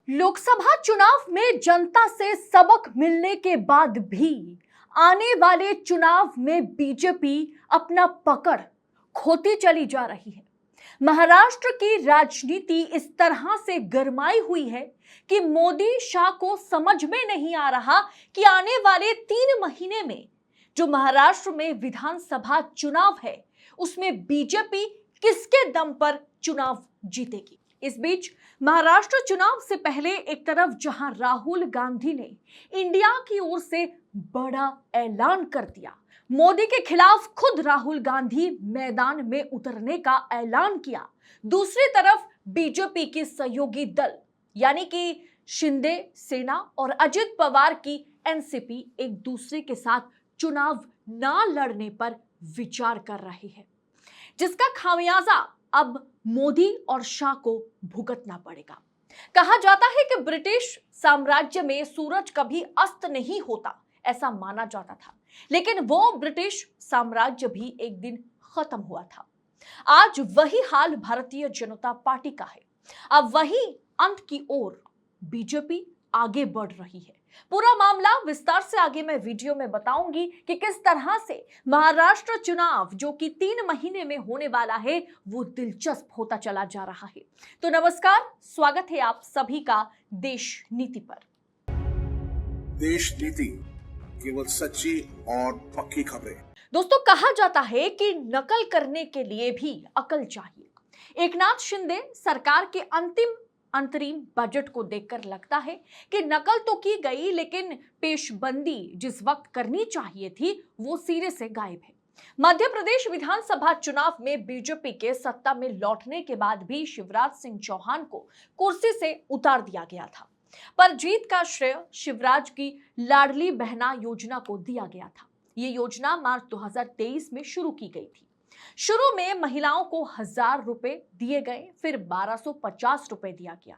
लोकसभा चुनाव में जनता से सबक मिलने के बाद भी आने वाले चुनाव में बीजेपी अपना पकड़ खोती चली जा रही है। महाराष्ट्र की राजनीति इस तरह से गरमाई हुई है कि मोदी शाह को समझ में नहीं आ रहा कि आने वाले 3 महीने में जो महाराष्ट्र में विधानसभा चुनाव है उसमें बीजेपी किसके दम पर चुनाव जीतेगी। इस बीच महाराष्ट्र चुनाव से पहले एक तरफ जहां राहुल गांधी ने इंडिया की ओर से बड़ा ऐलान कर दिया, मोदी के खिलाफ खुद राहुल गांधी मैदान में उतरने का ऐलान किया, दूसरी तरफ बीजेपी के सहयोगी दल यानी कि शिंदे सेना और अजित पवार की एनसीपी एक दूसरे के साथ चुनाव ना लड़ने पर विचार कर रही है, जिसका खामियाजा अब मोदी और शाह को भुगतना पड़ेगा। कहा जाता है कि ब्रिटिश साम्राज्य में सूरज कभी अस्त नहीं होता, ऐसा माना जाता था, लेकिन वो ब्रिटिश साम्राज्य भी एक दिन खत्म हुआ था। आज वही हाल भारतीय जनता पार्टी का है। अब वही अंत की ओर बीजेपी आगे बढ़ रही है। पूरा मामला विस्तार से आगे मैं वीडियो में बताऊंगी कि किस तरह से महाराष्ट्र चुनाव जो कि 3 महीने में होने वाला है वो दिलचस्प होता चला जा रहा है। तो नमस्कार, स्वागत है आप सभी का देश नीति पर। देश नीति, केवल सच्ची और पक्की खबरें। दोस्तों, कहा जाता है कि नकल करने के लिए भी अकल चाहिए। एकनाथ शिंदे सरकार के अंतरिम बजट को देखकर लगता है कि नकल तो की गई, लेकिन पेशबंदी जिस वक्त करनी चाहिए थी वो सिरे से गायब है। मध्य प्रदेश विधानसभा चुनाव में बीजेपी के सत्ता में लौटने के बाद भी शिवराज सिंह चौहान को कुर्सी से उतार दिया गया था, पर जीत का श्रेय शिवराज की लाडली बहना योजना को दिया गया था। ये योजना मार्च 2023 में शुरू की गई थी। शुरू में महिलाओं को 1000 रुपए दिए गए, फिर 1250 रुपए दिया गया।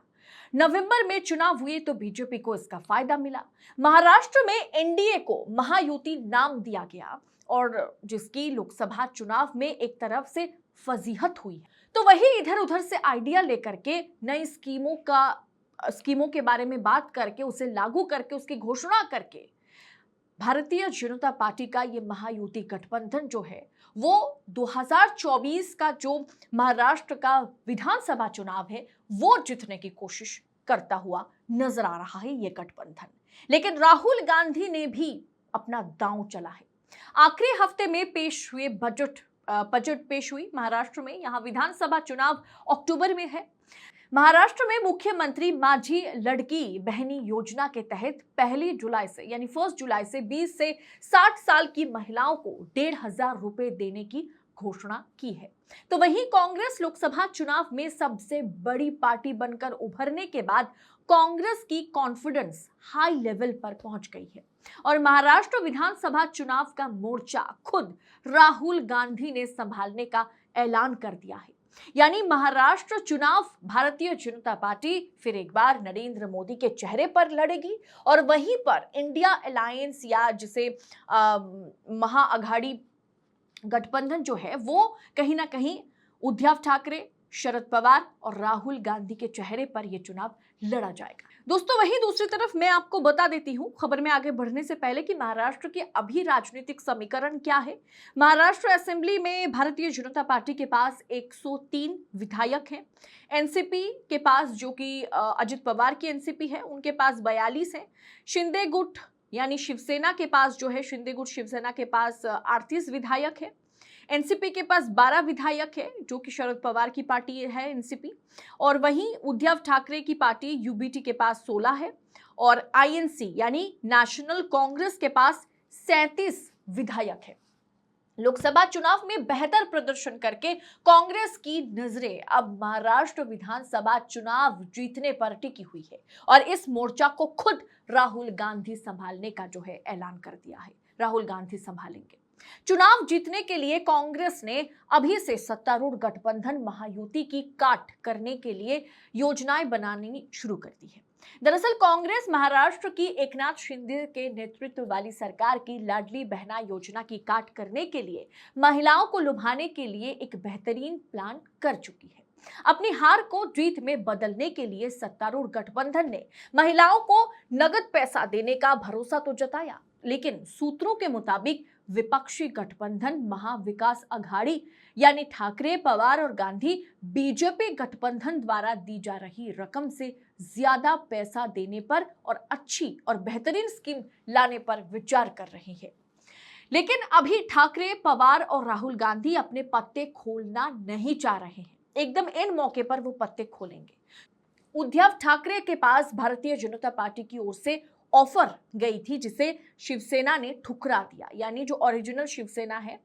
नवंबर में चुनाव हुए तो बीजेपी को इसका फायदा मिला। महाराष्ट्र में एनडीए को महायुति नाम दिया गया और जिसकी लोकसभा चुनाव में एक तरफ से फजीहत हुई, तो वही इधर उधर से आइडिया लेकर के नई स्कीमों के बारे में बात करके उसे लागू करके उसकी घोषणा करके भारतीय जनता पार्टी का ये महायुति गठबंधन जो है वो 2024 का जो महाराष्ट्र का विधानसभा चुनाव है वो जीतने की कोशिश करता हुआ नजर आ रहा है ये गठबंधन। लेकिन राहुल गांधी ने भी अपना दांव चला है। आखिरी हफ्ते में पेश हुए बजट पेश हुई महाराष्ट्र में। यहाँ विधानसभा चुनाव अक्टूबर में है। महाराष्ट्र में मुख्यमंत्री माझी लड़की बहनी योजना के तहत 1 जुलाई से यानी 1 जुलाई से 20 से 60 साल की महिलाओं को 1500 रुपए देने की घोषणा की है। तो वहीं कांग्रेस लोकसभा चुनाव में सबसे बड़ी पार्टी बनकर उभरने के बाद कांग्रेस की कॉन्फिडेंस हाई लेवल पर पहुंच गई है और महाराष्ट्र विधानसभा चुनाव का मोर्चा खुद राहुल गांधी ने संभालने का ऐलान कर दिया है। यानी महाराष्ट्र चुनाव भारतीय जनता पार्टी फिर एक बार नरेंद्र मोदी के चेहरे पर लड़ेगी और वहीं पर इंडिया अलायंस या जिसे महाअघाड़ी गठबंधन जो है वो कहीं ना कहीं उद्धव ठाकरे, शरद पवार और राहुल गांधी के चेहरे पर यह चुनाव लड़ा जाएगा। दोस्तों, वहीं दूसरी तरफ मैं आपको बता देती हूं खबर में आगे बढ़ने से पहले कि महाराष्ट्र के अभी राजनीतिक समीकरण क्या है। महाराष्ट्र असेंबली में भारतीय जनता पार्टी के पास 103 विधायक हैं। एनसीपी के पास जो कि अजित पवार की एनसीपी है उनके पास 42 हैं। शिंदे गुट यानी शिवसेना के पास जो है शिंदे गुट शिवसेना के पास 38 विधायक है। एनसीपी के पास 12 विधायक है जो कि शरद पवार की पार्टी है एनसीपी, और वहीं उद्धव ठाकरे की पार्टी यूबीटी के पास 16 है और आईएनसी यानी नेशनल कांग्रेस के पास 37 विधायक है। लोकसभा चुनाव में बेहतर प्रदर्शन करके कांग्रेस की नजरें अब महाराष्ट्र विधानसभा चुनाव जीतने पर टिकी हुई है और इस मोर्चा को खुद राहुल गांधी संभालने का जो है ऐलान कर दिया है। राहुल गांधी संभालेंगे। चुनाव जीतने के लिए कांग्रेस ने अभी से सत्तारूढ़ गठबंधन महायुति की काट करने के लिए योजनाएं बनानी शुरू कर दी है। दरअसल कांग्रेस महाराष्ट्र की एकनाथ शिंदे के नेतृत्व वाली सरकार की लाडली बहना योजना की काट करने के लिए महिलाओं को लुभाने के लिए एक बेहतरीन प्लान कर चुकी है। अपनी हार को जीत में बदलने के लिए सत्तारूढ़ गठबंधन ने महिलाओं को नगद पैसा देने का भरोसा तो जताया, लेकिन सूत्रों के मुताबिक विपक्षी गठबंधन महाविकास अघाड़ी यानी ठाकरे, पवार और गांधी बीजेपी गठबंधन द्वारा दी जा रही रकम से ज्यादा पैसा देने पर और अच्छी और बेहतरीन स्कीम लाने पर विचार कर रही है। लेकिन अभी ठाकरे, पवार और राहुल गांधी अपने पत्ते खोलना नहीं चाह रहे हैं। एकदम इन मौके पर वो पत्ते खोलेंगे। उद्धव ठाकरे के पास भारतीय जनता पार्टी की ओर से ऑफर गई थी, जिसे शिवसेना ने ठुकरा दिया। यानी जो ओरिजिनल शिवसेना है,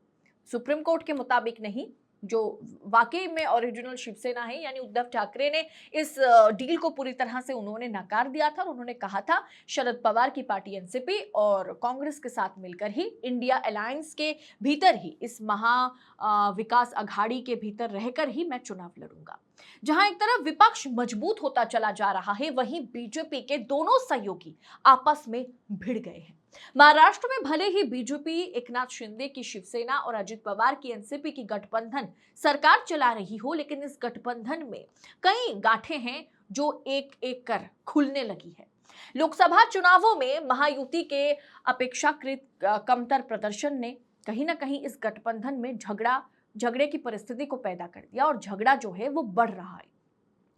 सुप्रीम कोर्ट के मुताबिक नहीं, जो वाकई में ओरिजिनल शिवसेना है, यानी उद्धव ठाकरे ने इस डील को पूरी तरह से उन्होंने नकार दिया था और उन्होंने कहा था शरद पवार की पार्टी एनसीपी और कांग्रेस के साथ मिलकर ही इंडिया अलायंस के भीतर ही इस महा विकास अघाड़ी के भीतर रहकर ही मैं चुनाव लड़ूंगा। जहां एक तरफ विपक्ष मजबूत होता चला जा रहा है, वहीं बीजेपी के दोनों सहयोगी आपस में भिड़ गए हैं। महाराष्ट्र में भले ही बीजेपी एकनाथ शिंदे की शिवसेना और अजित पवार की एनसीपी की गठबंधन सरकार चला रही हो, लेकिन इस गठबंधन में कई गांठें हैं जो एक एक कर खुलने लगी है। लोकसभा चुनावों में महायुति के अपेक्षाकृत कमतर प्रदर्शन ने कहीं ना कहीं इस गठबंधन में झगड़े की परिस्थिति को पैदा कर दिया और झगड़ा जो है वो बढ़ रहा है।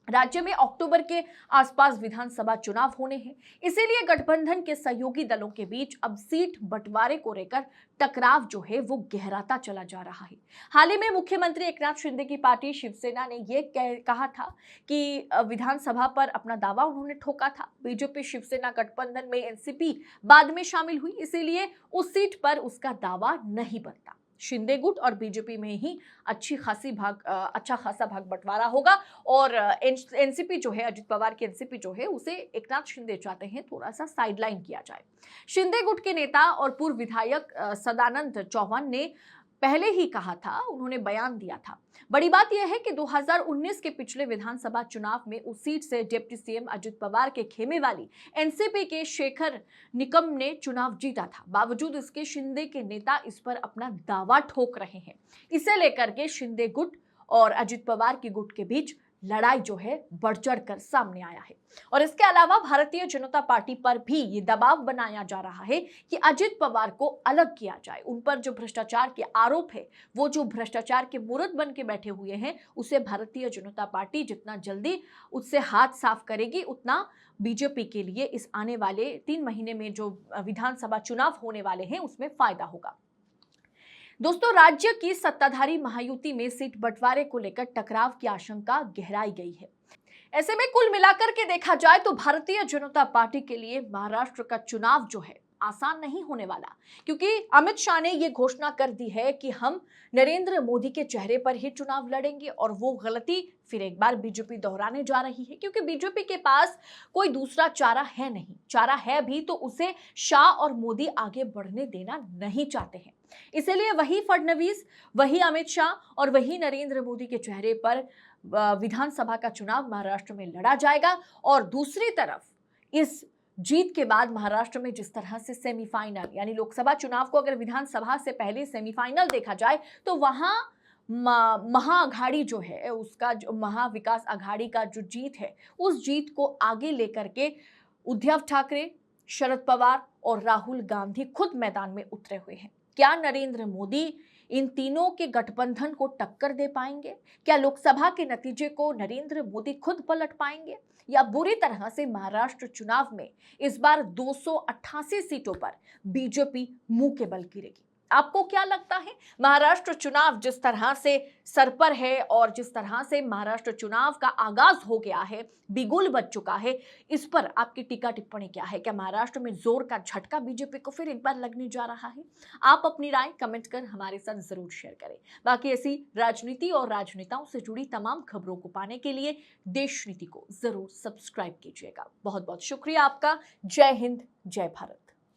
राज्य में अक्टूबर के आसपास विधानसभा चुनाव होने हैं, इसीलिए गठबंधन के सहयोगी दलों के बीच अब सीट बंटवारे को लेकर टकराव जो है वो गहराता चला जा रहा है। हाल ही में मुख्यमंत्री एकनाथ शिंदे की पार्टी शिवसेना ने ये कहा था कि विधानसभा पर अपना दावा उन्होंने ठोका था। बीजेपी शिवसेना गठबंधन में एनसीपी बाद में शामिल हुई, इसीलिए उस सीट पर उसका दावा नहीं बनता। शिंदे गुट और बीजेपी में ही अच्छा खासा भाग बंटवारा होगा और एनसीपी जो है, अजित पवार की एनसीपी जो है, उसे एकनाथ शिंदे चाहते हैं थोड़ा सा साइडलाइन किया जाए। शिंदे गुट के नेता और पूर्व विधायक सदानंद चौहान ने पहले ही कहा था, उन्होंने बयान दिया था। बड़ी बात यह है कि 2019 के पिछले विधानसभा चुनाव में उस सीट से डिप्टी सीएम अजित पवार के खेमे वाली एनसीपी के शेखर निकम ने चुनाव जीता था। बावजूद इसके शिंदे के नेता इस पर अपना दावा ठोक रहे हैं। इसे लेकर के शिंदे गुट और अजित पवार की गुट के बीच लड़ाई जो है बढ़ चढ़ कर सामने आया है। और इसके अलावा भारतीय जनता पार्टी पर भी ये दबाव बनाया जा रहा है कि अजित पवार को अलग किया जाए। उन पर जो भ्रष्टाचार के आरोप है, वो जो भ्रष्टाचार के मूर्त बन के बैठे हुए हैं, उसे भारतीय जनता पार्टी जितना जल्दी उससे हाथ साफ करेगी, उतना बीजेपी के लिए इस आने वाले 3 महीने में जो विधानसभा चुनाव होने वाले हैं उसमें फायदा होगा। दोस्तों, राज्य की सत्ताधारी महायुति में सीट बंटवारे को लेकर टकराव की आशंका गहराई गई है। ऐसे में कुल मिलाकर के देखा जाए तो भारतीय जनता पार्टी के लिए महाराष्ट्र का चुनाव जो है आसान नहीं होने वाला, क्योंकि अमित शाह ने ये घोषणा कर दी है कि हम नरेंद्र मोदी के चेहरे पर ही चुनाव लड़ेंगे और वो गलती फिर एक बार बीजेपी दोहराने जा रही है, क्योंकि बीजेपी के पास कोई दूसरा चारा है नहीं। चारा है भी तो उसे शाह और मोदी आगे बढ़ने देना नहीं चाहते हैं। इसलिए वही फडणवीस, वही अमित शाह और वही नरेंद्र मोदी के चेहरे पर विधानसभा का चुनाव महाराष्ट्र में लड़ा जाएगा। और दूसरी तरफ इस जीत के बाद महाराष्ट्र में जिस तरह से सेमीफाइनल, यानी लोकसभा चुनाव को अगर विधानसभा से पहले सेमीफाइनल देखा जाए तो वहां महाअघाड़ी जो है, उसका जो महाविकास अघाड़ी का जो जीत है, उस जीत को आगे लेकर के उद्धव ठाकरे, शरद पवार और राहुल गांधी खुद मैदान में उतरे हुए हैं। क्या नरेंद्र मोदी इन तीनों के गठबंधन को टक्कर दे पाएंगे? क्या लोकसभा के नतीजे को नरेंद्र मोदी खुद पलट पाएंगे, या बुरी तरह से महाराष्ट्र चुनाव में इस बार 288 सीटों पर बीजेपी मुंह के बल गिरेगी? आपको क्या लगता है? महाराष्ट्र चुनाव जिस तरह से सर पर है और जिस तरह से महाराष्ट्र चुनाव का आगाज हो गया है, बिगुल बज चुका है, इस पर आपकी टीका टिप्पणी क्या है? क्या महाराष्ट्र में जोर का झटका बीजेपी को फिर एक बार लगने जा रहा है? आप अपनी राय कमेंट कर हमारे साथ जरूर शेयर करें। बाकी ऐसी राजनीति और राजनेताओं से जुड़ी तमाम खबरों को पाने के लिए देश नीति को जरूर सब्सक्राइब कीजिएगा। बहुत बहुत शुक्रिया आपका। जय हिंद, जय भारत।